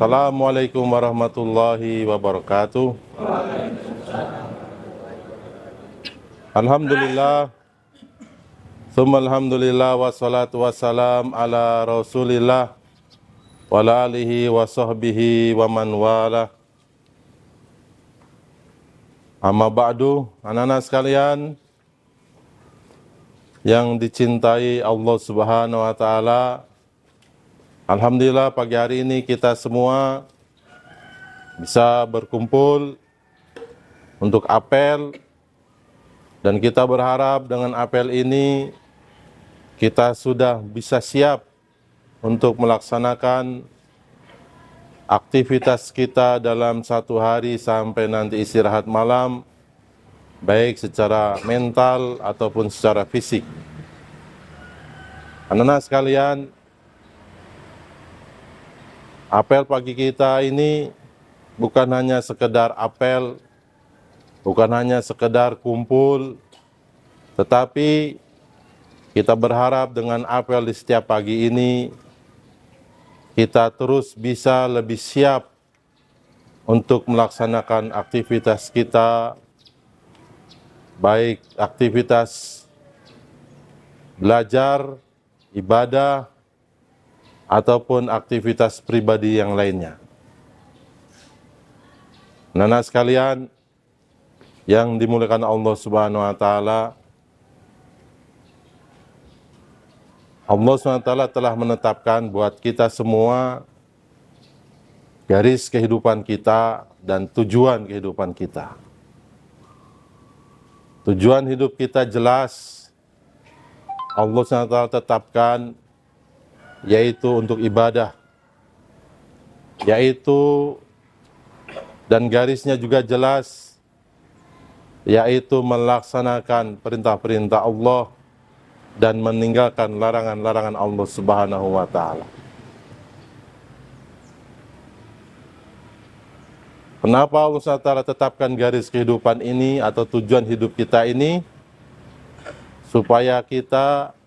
Assalamualaikum warahmatullahi wabarakatuh. Alhamdulillah, tsumma alhamdulillah, wassalatu wassalam ala rasulillah wa ala alihi wa sahbihi wa man wala. Amma ba'du, anak-anak sekalian yang dicintai Allah Subhanahu wa taala. Alhamdulillah pagi hari ini kita semua bisa berkumpul untuk apel, dan kita berharap dengan apel ini kita sudah bisa siap untuk melaksanakan aktivitas kita dalam satu hari sampai nanti istirahat malam, baik secara mental ataupun secara fisik. Anak-anak sekalian, apel pagi kita ini bukan hanya sekedar apel, bukan hanya sekedar kumpul, tetapi kita berharap dengan apel di setiap pagi ini, kita terus bisa lebih siap untuk melaksanakan aktivitas kita, baik aktivitas belajar, ibadah, ataupun aktivitas pribadi yang lainnya. Anak-anak sekalian yang dimuliakan Allah Subhanahu wa taala, Allah Subhanahu wa taala telah menetapkan buat kita semua garis kehidupan kita dan tujuan kehidupan kita. Tujuan hidup kita jelas, Allah Subhanahu wa taala tetapkan, yaitu untuk ibadah, yaitu dan garisnya juga jelas, yaitu melaksanakan perintah-perintah Allah dan meninggalkan larangan-larangan Allah Subhanahu wa taala. Kenapa Allah Subhanahu wa taala tetapkan garis kehidupan ini atau tujuan hidup kita ini? Supaya kita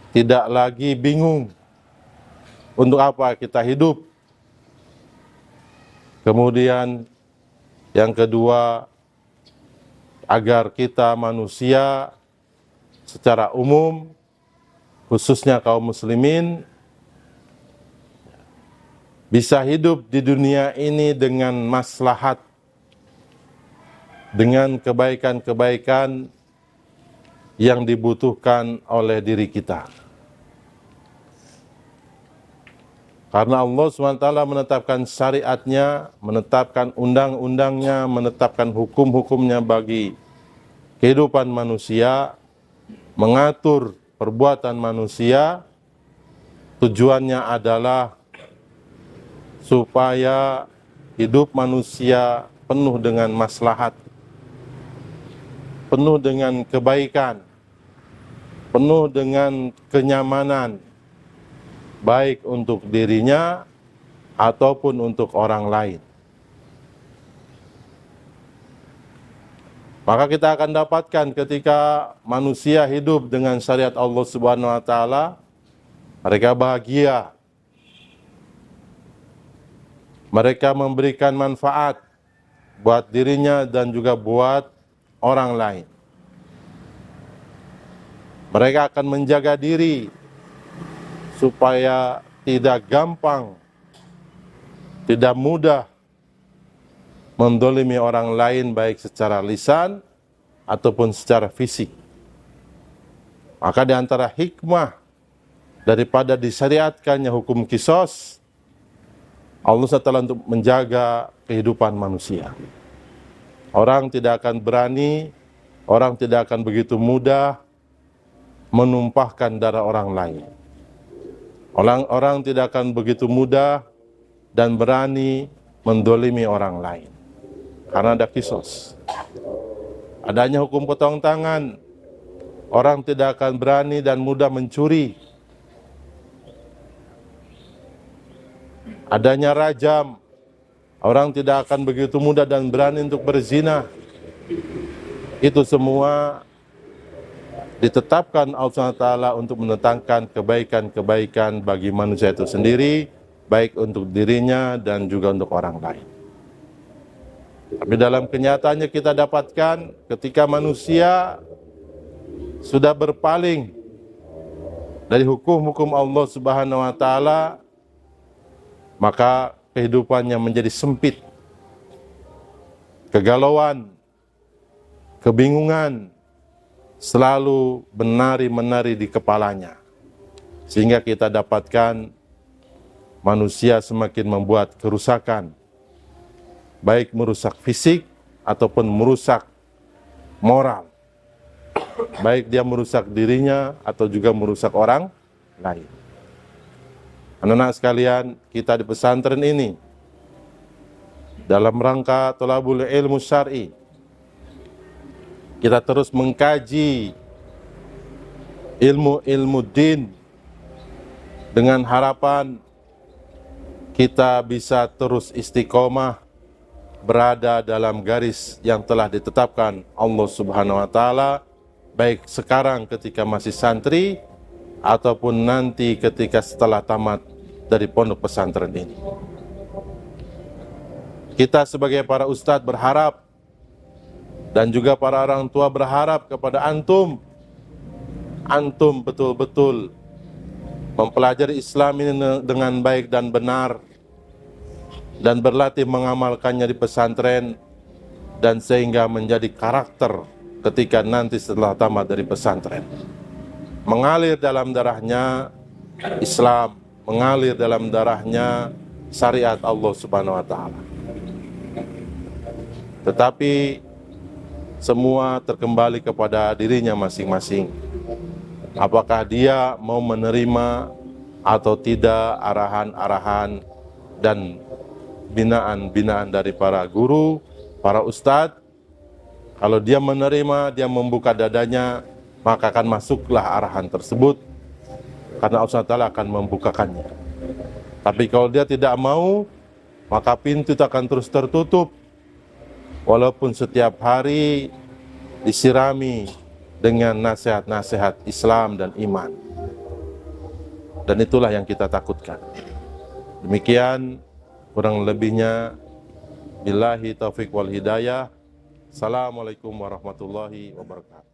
tidak lagi bingung untuk apa kita hidup. Kemudian yang kedua, agar kita manusia secara umum, khususnya kaum muslimin, bisa hidup di dunia ini dengan maslahat, dengan kebaikan-kebaikan yang dibutuhkan oleh diri kita. Karena Allah SWT menetapkan syariatnya, menetapkan undang-undangnya, menetapkan hukum-hukumnya bagi kehidupan manusia, mengatur perbuatan manusia, tujuannya adalah supaya hidup manusia penuh dengan maslahat, penuh dengan kebaikan, penuh dengan kenyamanan, baik untuk dirinya ataupun untuk orang lain. Maka kita akan dapatkan ketika manusia hidup dengan syariat Allah Subhanahu wa taala, mereka bahagia. Mereka memberikan manfaat buat dirinya dan juga buat orang lain. Mereka akan menjaga diri supaya tidak gampang, tidak mudah mendolimi orang lain baik secara lisan ataupun secara fisik. Maka di antara hikmah daripada disyariatkannya hukum qisas, Allah SWT untuk menjaga kehidupan manusia. Orang tidak akan berani, orang tidak akan begitu mudah menumpahkan darah orang lain. Orang tidak akan begitu mudah dan berani mendolimi orang lain, karena ada qisas. Adanya hukum potong tangan, orang tidak akan berani dan mudah mencuri. Adanya rajam, orang tidak akan begitu mudah dan berani untuk berzina. Itu semua ditetapkan Allah SWT untuk mendatangkan kebaikan-kebaikan bagi manusia itu sendiri, baik untuk dirinya dan juga untuk orang lain. Tapi dalam kenyataannya kita dapatkan ketika manusia sudah berpaling dari hukum-hukum Allah Subhanahu wa taala, maka kehidupannya menjadi sempit. Kegalauan, kebingungan selalu menari-menari di kepalanya. Sehingga kita dapatkan manusia semakin membuat kerusakan, baik merusak fisik ataupun merusak moral. Baik dia merusak dirinya atau juga merusak orang lain. Anak-anak sekalian, kita di pesantren ini dalam rangka thalabul ilmu syar'i, kita terus mengkaji ilmu-ilmu din dengan harapan kita bisa terus istiqomah berada dalam garis yang telah ditetapkan Allah Subhanahu wa taala, baik sekarang ketika masih santri ataupun nanti ketika setelah tamat dari pondok pesantren ini. Kita sebagai para ustadz berharap dan juga para orang tua berharap kepada antum betul-betul mempelajari Islam ini dengan baik dan benar dan berlatih mengamalkannya di pesantren, dan sehingga menjadi karakter ketika nanti setelah tamat dari pesantren. Mengalir dalam darahnya Islam, mengalir dalam darahnya syariat Allah Subhanahu wa taala. Tetapi semua terkembali kepada dirinya masing-masing. Apakah dia mau menerima atau tidak arahan-arahan dan binaan-binaan dari para guru, para ustadz. Kalau dia menerima, dia membuka dadanya, maka akan masuklah arahan tersebut, karena Allah SWT akan membukakannya. Tapi kalau dia tidak mau, maka pintu itu akan terus tertutup, walaupun setiap hari disirami dengan nasihat-nasihat Islam dan iman. Dan itulah yang kita takutkan. Demikian kurang lebihnya, billahi taufik wal hidayah. Assalamualaikum warahmatullahi wabarakatuh.